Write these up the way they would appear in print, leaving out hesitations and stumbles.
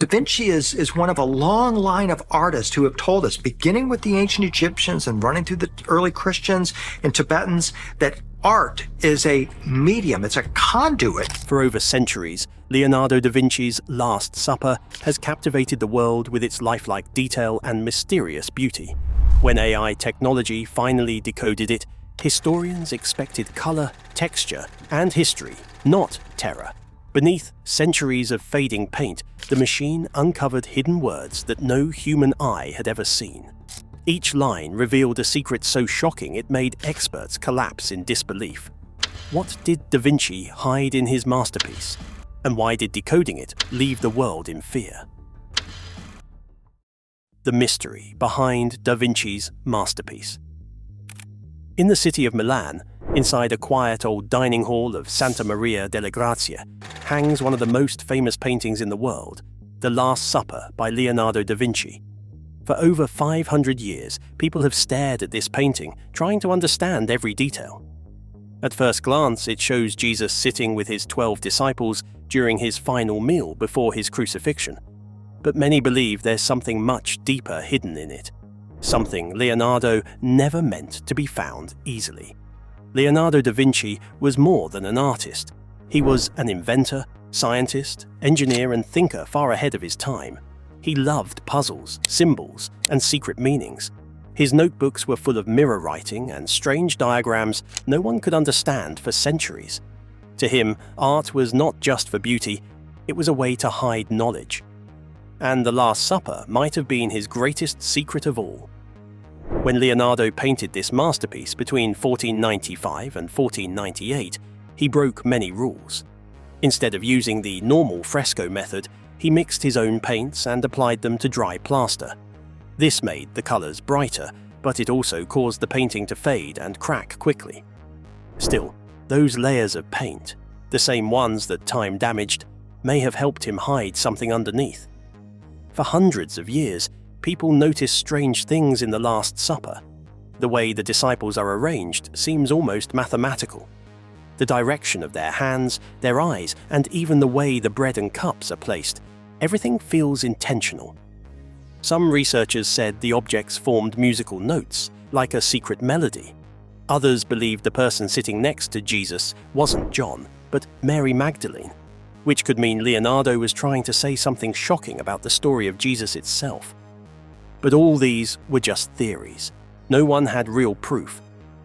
Da Vinci is one of a long line of artists who have told us, beginning with the ancient Egyptians and running through the early Christians and Tibetans, that art is a medium, it's a conduit. For over centuries, Leonardo da Vinci's Last Supper has captivated the world with its lifelike detail and mysterious beauty. When AI technology finally decoded it, historians expected color, texture, and history, not terror. Beneath centuries of fading paint, the machine uncovered hidden words that no human eye had ever seen. Each line revealed a secret so shocking it made experts collapse in disbelief. What did Da Vinci hide in his masterpiece? And why did decoding it leave the world in fear? The mystery behind Da Vinci's masterpiece. In the city of Milan, inside a quiet old dining hall of Santa Maria delle Grazie, hangs one of the most famous paintings in the world, The Last Supper by Leonardo da Vinci. For over 500 years, people have stared at this painting, trying to understand every detail. At first glance, it shows Jesus sitting with his 12 disciples during his final meal before his crucifixion. But many believe there's something much deeper hidden in it, something Leonardo never meant to be found easily. Leonardo da Vinci was more than an artist. He was an inventor, scientist, engineer, and thinker far ahead of his time. He loved puzzles, symbols, and secret meanings. His notebooks were full of mirror writing and strange diagrams no one could understand for centuries. To him, art was not just for beauty, it was a way to hide knowledge. And The Last Supper might have been his greatest secret of all. When Leonardo painted this masterpiece between 1495 and 1498, he broke many rules. Instead of using the normal fresco method, he mixed his own paints and applied them to dry plaster. This made the colors brighter, but it also caused the painting to fade and crack quickly. Still, those layers of paint, the same ones that time damaged, may have helped him hide something underneath. For hundreds of years, people notice strange things in the Last Supper. The way the disciples are arranged seems almost mathematical. The direction of their hands, their eyes, and even the way the bread and cups are placed, everything feels intentional. Some researchers said the objects formed musical notes, like a secret melody. Others believed the person sitting next to Jesus wasn't John, but Mary Magdalene, which could mean Leonardo was trying to say something shocking about the story of Jesus itself. But all these were just theories. No one had real proof.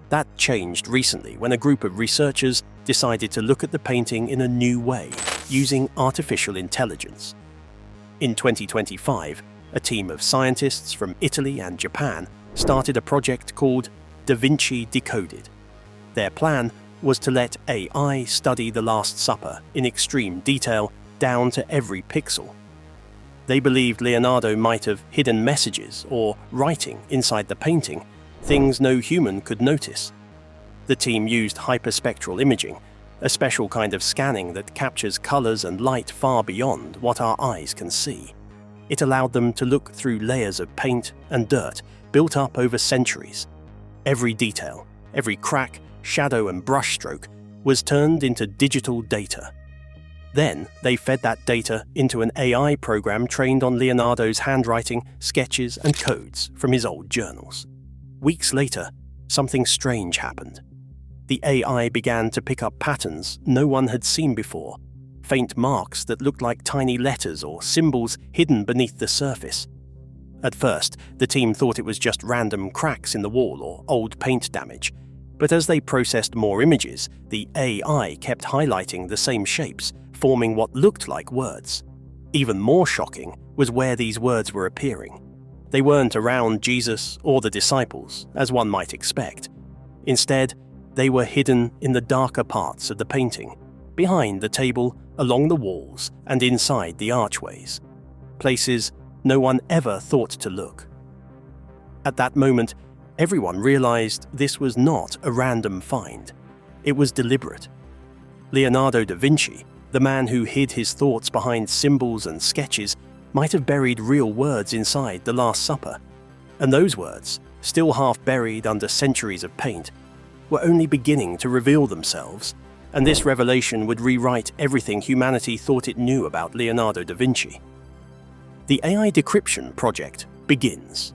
That changed recently when a group of researchers decided to look at the painting in a new way, using artificial intelligence. In 2025, a team of scientists from Italy and Japan started a project called Da Vinci Decoded. Their plan was to let AI study the Last Supper in extreme detail down to every pixel. They believed Leonardo might have hidden messages or writing inside the painting, things no human could notice. The team used hyperspectral imaging, a special kind of scanning that captures colors and light far beyond what our eyes can see. It allowed them to look through layers of paint and dirt built up over centuries. Every detail, every crack, shadow, and brushstroke was turned into digital data. Then they fed that data into an AI program trained on Leonardo's handwriting, sketches, and codes from his old journals. Weeks later, something strange happened. The AI began to pick up patterns no one had seen before, faint marks that looked like tiny letters or symbols hidden beneath the surface. At first, the team thought it was just random cracks in the wall or old paint damage, but as they processed more images, the AI kept highlighting the same shapes, forming what looked like words. Even more shocking was where these words were appearing. They weren't around Jesus or the disciples, as one might expect. Instead, they were hidden in the darker parts of the painting, behind the table, along the walls, and inside the archways. Places no one ever thought to look. At that moment, everyone realized this was not a random find. It was deliberate. Leonardo da Vinci, the man who hid his thoughts behind symbols and sketches, might have buried real words inside the Last Supper. And those words, still half buried under centuries of paint, were only beginning to reveal themselves, and this revelation would rewrite everything humanity thought it knew about Leonardo da Vinci. The AI decryption project begins.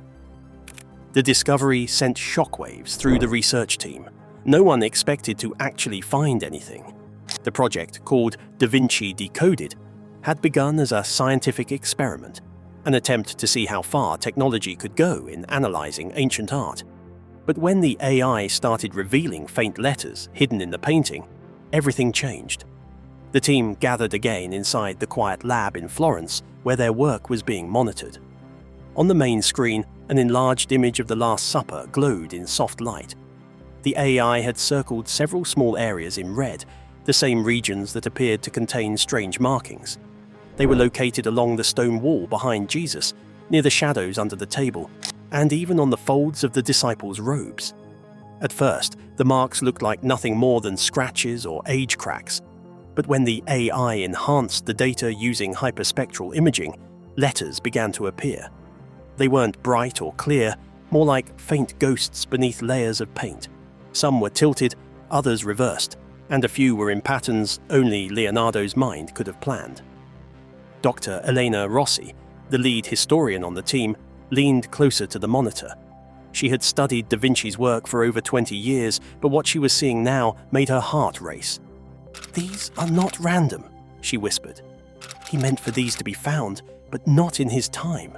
The discovery sent shockwaves through the research team. No one expected to actually find anything. The project, called Da Vinci Decoded, had begun as a scientific experiment, an attempt to see how far technology could go in analyzing ancient art. But when the AI started revealing faint letters hidden in the painting, everything changed. The team gathered again inside the quiet lab in Florence, where their work was being monitored. On the main screen, an enlarged image of the Last Supper glowed in soft light. The AI had circled several small areas in red, the same regions that appeared to contain strange markings. They were located along the stone wall behind Jesus, near the shadows under the table, and even on the folds of the disciples' robes. At first, the marks looked like nothing more than scratches or age cracks, but when the AI enhanced the data using hyperspectral imaging, letters began to appear. They weren't bright or clear, more like faint ghosts beneath layers of paint. Some were tilted, others reversed, and a few were in patterns only Leonardo's mind could have planned. Dr. Elena Rossi, the lead historian on the team, leaned closer to the monitor. She had studied Da Vinci's work for over 20 years, but what she was seeing now made her heart race. "These are not random," she whispered. "He meant for these to be found, but not in his time."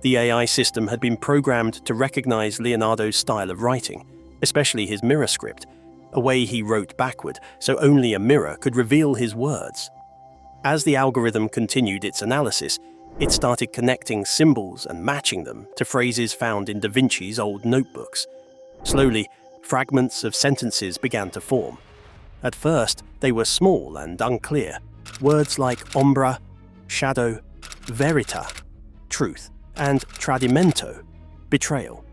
The AI system had been programmed to recognize Leonardo's style of writing, especially his mirror script, a way he wrote backward so only a mirror could reveal his words. As the algorithm continued its analysis, it started connecting symbols and matching them to phrases found in Da Vinci's old notebooks. Slowly, fragments of sentences began to form. At first, they were small and unclear, words like ombra, shadow, verita, truth, and tradimento, betrayal.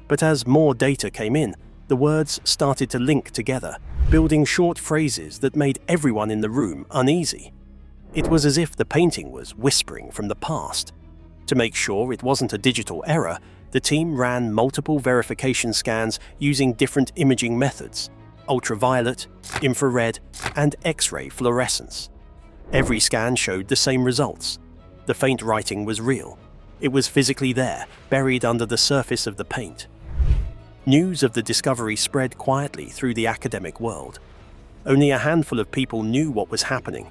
But as more data came in, the words started to link together, building short phrases that made everyone in the room uneasy. It was as if the painting was whispering from the past. To make sure it wasn't a digital error, the team ran multiple verification scans using different imaging methods: ultraviolet, infrared, and X-ray fluorescence. Every scan showed the same results. The faint writing was real. It was physically there, buried under the surface of the paint. News of the discovery spread quietly through the academic world. Only a handful of people knew what was happening.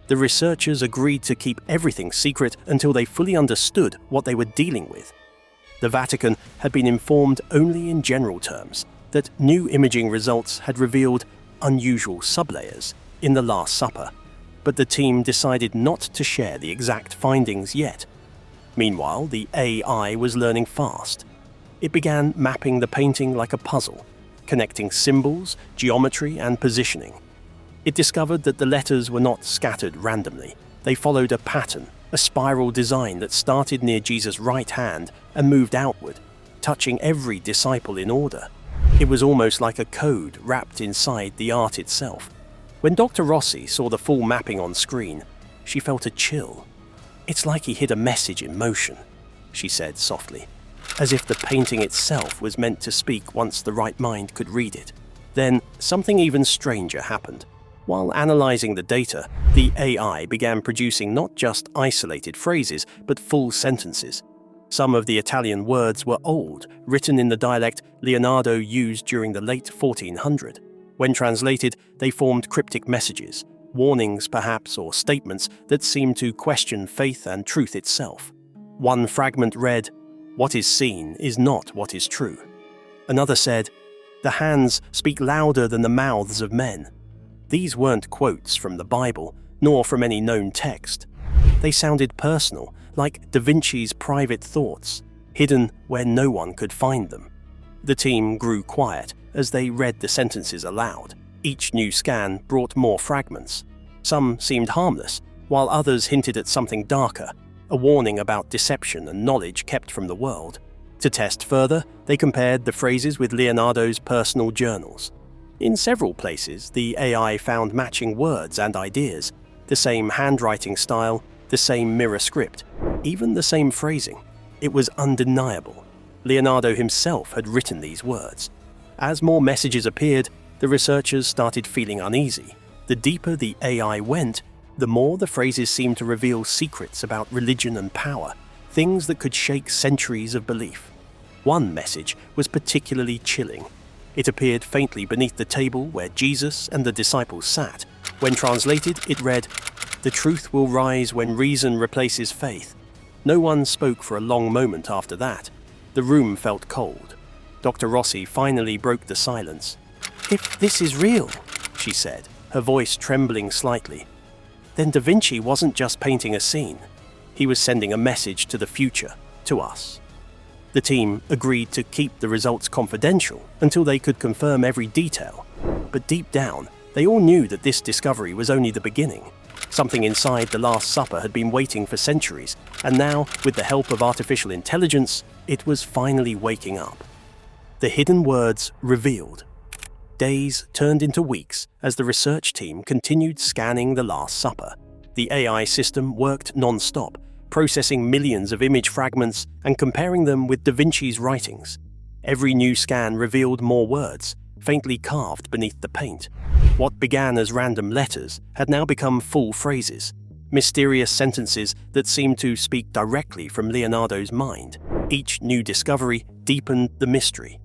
The researchers agreed to keep everything secret until they fully understood what they were dealing with. The Vatican had been informed only in general terms that new imaging results had revealed unusual sublayers in the Last Supper, but the team decided not to share the exact findings yet. Meanwhile, the AI was learning fast. It began mapping the painting like a puzzle, connecting symbols, geometry, and positioning. It discovered that the letters were not scattered randomly. They followed a pattern, a spiral design that started near Jesus' right hand and moved outward, touching every disciple in order. It was almost like a code wrapped inside the art itself. When Dr. Rossi saw the full mapping on screen, she felt a chill. "It's like he hid a message in motion," she said softly, as if the painting itself was meant to speak once the right mind could read it. Then, something even stranger happened. While analyzing the data, the AI began producing not just isolated phrases, but full sentences. Some of the Italian words were old, written in the dialect Leonardo used during the late 1400s. When translated, they formed cryptic messages, warnings perhaps, or statements that seemed to question faith and truth itself. One fragment read, "What is seen is not what is true." Another said, "The hands speak louder than the mouths of men." These weren't quotes from the Bible, nor from any known text. They sounded personal, like Da Vinci's private thoughts, hidden where no one could find them. The team grew quiet as they read the sentences aloud. Each new scan brought more fragments. Some seemed harmless, while others hinted at something darker, a warning about deception and knowledge kept from the world. To test further, they compared the phrases with Leonardo's personal journals. In several places, the AI found matching words and ideas, the same handwriting style, the same mirror script, even the same phrasing. It was undeniable. Leonardo himself had written these words. As more messages appeared, the researchers started feeling uneasy. The deeper the AI went, the more the phrases seemed to reveal secrets about religion and power, things that could shake centuries of belief. One message was particularly chilling. It appeared faintly beneath the table where Jesus and the disciples sat. When translated, it read, "The truth will rise when reason replaces faith." No one spoke for a long moment after that. The room felt cold. Dr. Rossi finally broke the silence. "If this is real," she said, her voice trembling slightly, "then Da Vinci wasn't just painting a scene. He was sending a message to the future, to us." The team agreed to keep the results confidential until they could confirm every detail. But deep down, they all knew that this discovery was only the beginning. Something inside the Last Supper had been waiting for centuries, and now, with the help of artificial intelligence, it was finally waking up. The hidden words revealed. Days turned into weeks as the research team continued scanning the Last Supper. The AI system worked non-stop, processing millions of image fragments and comparing them with Da Vinci's writings. Every new scan revealed more words, faintly carved beneath the paint. What began as random letters had now become full phrases, mysterious sentences that seemed to speak directly from Leonardo's mind. Each new discovery deepened the mystery.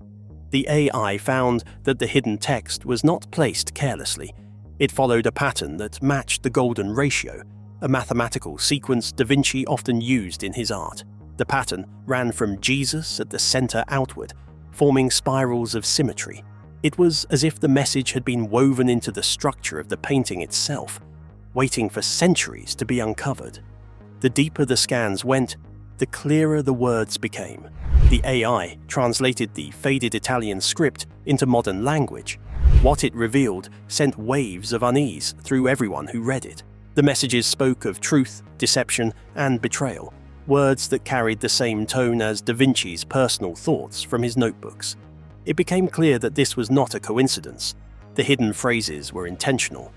The AI found that the hidden text was not placed carelessly. It followed a pattern that matched the golden ratio, a mathematical sequence Da Vinci often used in his art. The pattern ran from Jesus at the center outward, forming spirals of symmetry. It was as if the message had been woven into the structure of the painting itself, waiting for centuries to be uncovered. The deeper the scans went, the clearer the words became. The AI translated the faded Italian script into modern language. What it revealed sent waves of unease through everyone who read it. The messages spoke of truth, deception, and betrayal, words that carried the same tone as Da Vinci's personal thoughts from his notebooks. It became clear that this was not a coincidence. The hidden phrases were intentional.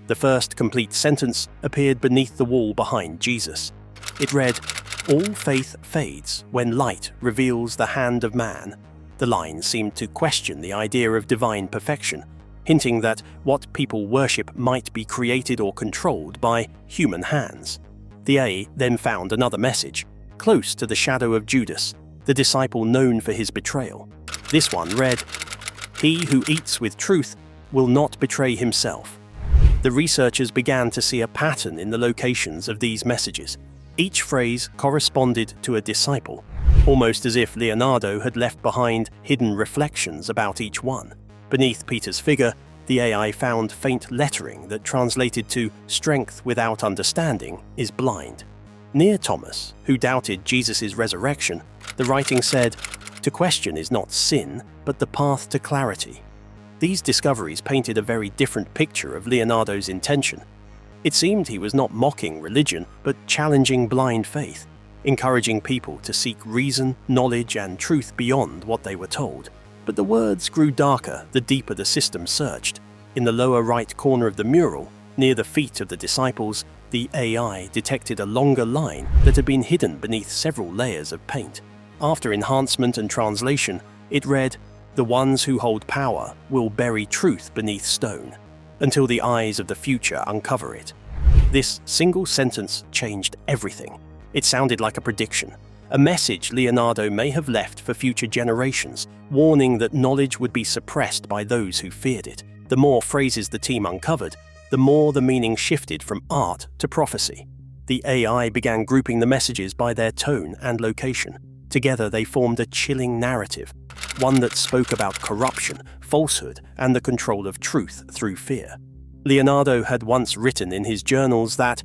The first complete sentence appeared beneath the wall behind Jesus. It read, "All faith fades when light reveals the hand of man." The line seemed to question the idea of divine perfection, hinting that what people worship might be created or controlled by human hands. The A then found another message, close to the shadow of Judas, the disciple known for his betrayal. This one read, "He who eats with truth will not betray himself." The researchers began to see a pattern in the locations of these messages. Each phrase corresponded to a disciple, almost as if Leonardo had left behind hidden reflections about each one. Beneath Peter's figure, the AI found faint lettering that translated to "strength without understanding is blind." Near Thomas, who doubted Jesus' resurrection, the writing said, "To question is not sin, but the path to clarity." These discoveries painted a very different picture of Leonardo's intention. It seemed he was not mocking religion, but challenging blind faith, encouraging people to seek reason, knowledge, and truth beyond what they were told. But the words grew darker the deeper the system searched. In the lower right corner of the mural, near the feet of the disciples, the AI detected a longer line that had been hidden beneath several layers of paint. After enhancement and translation, it read, "The ones who hold power will bury truth beneath stone, until the eyes of the future uncover it." This single sentence changed everything. It sounded like a prediction, a message Leonardo may have left for future generations, warning that knowledge would be suppressed by those who feared it. The more phrases the team uncovered, the more the meaning shifted from art to prophecy. The AI began grouping the messages by their tone and location. Together they formed a chilling narrative, one that spoke about corruption, falsehood, and the control of truth through fear. Leonardo had once written in his journals that,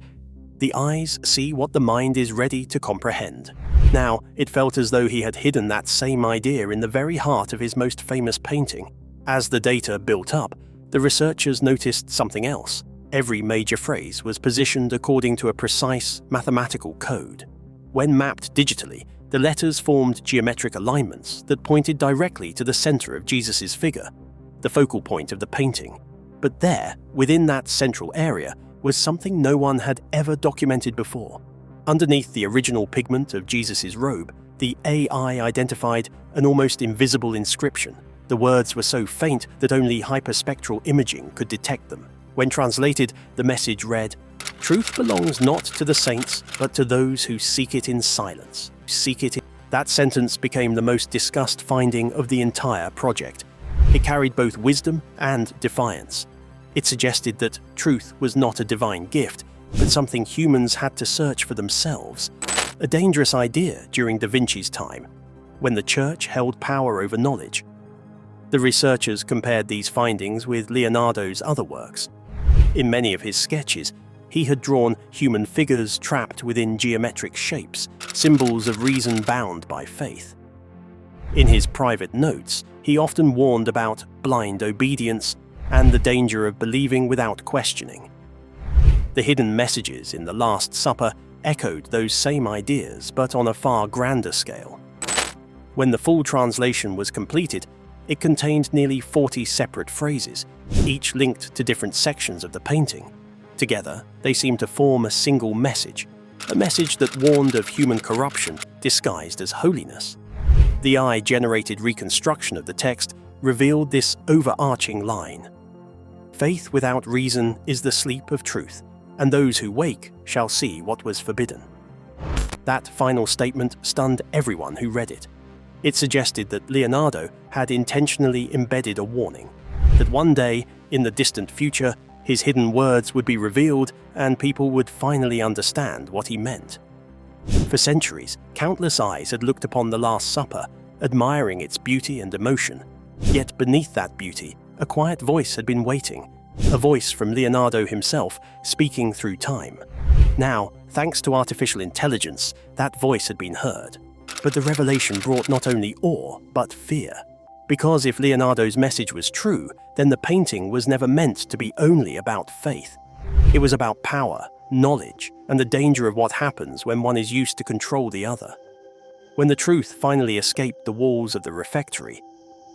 "The eyes see what the mind is ready to comprehend." Now, it felt as though he had hidden that same idea in the very heart of his most famous painting. As the data built up, the researchers noticed something else. Every major phrase was positioned according to a precise mathematical code. When mapped digitally, the letters formed geometric alignments that pointed directly to the center of Jesus' figure, the focal point of the painting. But there, within that central area, was something no one had ever documented before. Underneath the original pigment of Jesus' robe, the AI identified an almost invisible inscription. The words were so faint that only hyperspectral imaging could detect them. When translated, the message read, Truth belongs not to the saints, but to those who seek it in silence. That sentence became the most discussed finding of the entire project. It carried both wisdom and defiance. It suggested that truth was not a divine gift, but something humans had to search for themselves. A dangerous idea during Da Vinci's time, when the church held power over knowledge. The researchers compared these findings with Leonardo's other works. In many of his sketches, he had drawn human figures trapped within geometric shapes, symbols of reason bound by faith. In his private notes, he often warned about blind obedience and the danger of believing without questioning. The hidden messages in the Last Supper echoed those same ideas, but on a far grander scale. When the full translation was completed, it contained nearly 40 separate phrases, each linked to different sections of the painting. Together, they seemed to form a single message, a message that warned of human corruption disguised as holiness. The AI-generated reconstruction of the text revealed this overarching line: "Faith without reason is the sleep of truth, and those who wake shall see what was forbidden." That final statement stunned everyone who read it. It suggested that Leonardo had intentionally embedded a warning, that one day, in the distant future, his hidden words would be revealed and people would finally understand what he meant. For centuries, countless eyes had looked upon the Last Supper, admiring its beauty and emotion. Yet beneath that beauty, a quiet voice had been waiting, a voice from Leonardo himself, speaking through time. Now, thanks to artificial intelligence, that voice had been heard. But the revelation brought not only awe, but fear. Because if Leonardo's message was true, then the painting was never meant to be only about faith. It was about power, knowledge, and the danger of what happens when one is used to control the other. When the truth finally escaped the walls of the refectory,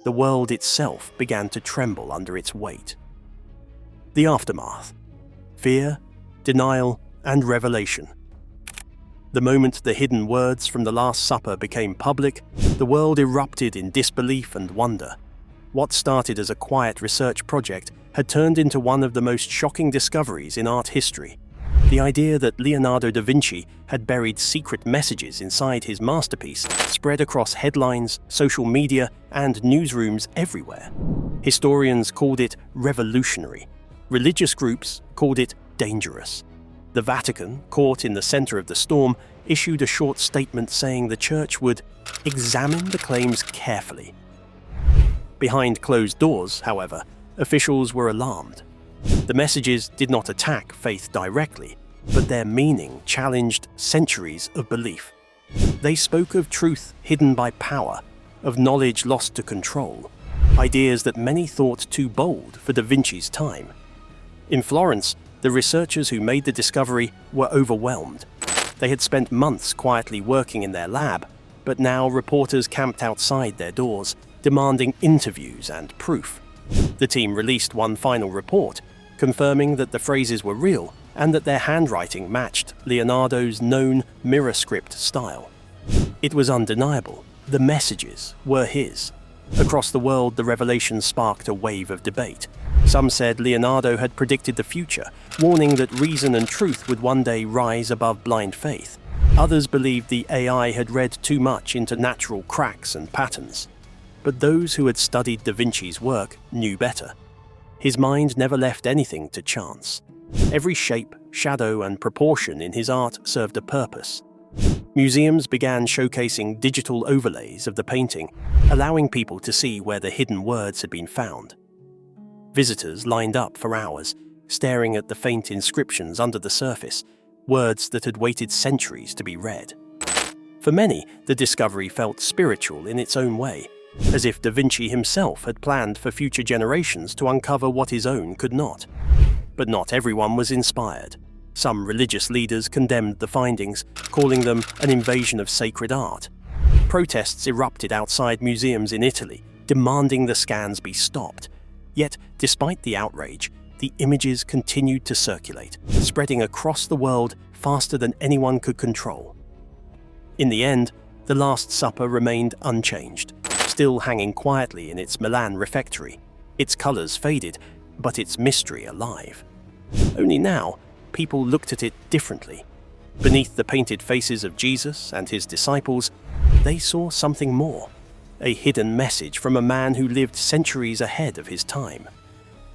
the world itself began to tremble under its weight. The aftermath: fear, denial, and revelation. The moment the hidden words from the Last Supper became public, the world erupted in disbelief and wonder. What started as a quiet research project had turned into one of the most shocking discoveries in art history. The idea that Leonardo da Vinci had buried secret messages inside his masterpiece spread across headlines, social media, and newsrooms everywhere. Historians called it revolutionary. Religious groups called it dangerous. The Vatican, caught in the center of the storm, issued a short statement saying the church would examine the claims carefully. Behind closed doors, however, officials were alarmed. The messages did not attack faith directly, but their meaning challenged centuries of belief. They spoke of truth hidden by power, of knowledge lost to control, ideas that many thought too bold for Da Vinci's time. In Florence, the researchers who made the discovery were overwhelmed. They had spent months quietly working in their lab, but now reporters camped outside their doors, demanding interviews and proof. The team released one final report, confirming that the phrases were real and that their handwriting matched Leonardo's known mirror script style. It was undeniable. The messages were his. Across the world, the revelation sparked a wave of debate. Some said Leonardo had predicted the future, warning that reason and truth would one day rise above blind faith. Others believed the AI had read too much into natural cracks and patterns. But those who had studied Da Vinci's work knew better. His mind never left anything to chance. Every shape, shadow, and proportion in his art served a purpose. Museums began showcasing digital overlays of the painting, allowing people to see where the hidden words had been found. Visitors lined up for hours, staring at the faint inscriptions under the surface, words that had waited centuries to be read. For many, the discovery felt spiritual in its own way, as if Da Vinci himself had planned for future generations to uncover what his own could not. But not everyone was inspired. Some religious leaders condemned the findings, calling them an invasion of sacred art. Protests erupted outside museums in Italy, demanding the scans be stopped. Yet, despite the outrage, the images continued to circulate, spreading across the world faster than anyone could control. In the end, the Last Supper remained unchanged, still hanging quietly in its Milan refectory, its colors faded, but its mystery alive. Only now, people looked at it differently. Beneath the painted faces of Jesus and his disciples, they saw something more, a hidden message from a man who lived centuries ahead of his time.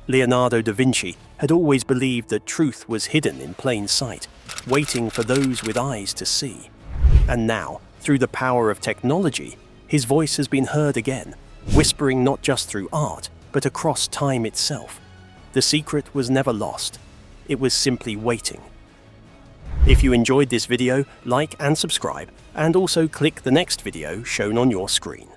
Leonardo da Vinci had always believed that truth was hidden in plain sight, waiting for those with eyes to see. And now, through the power of technology, his voice has been heard again, whispering not just through art, but across time itself. The secret was never lost. It was simply waiting. If you enjoyed this video, like and subscribe, and also click the next video shown on your screen.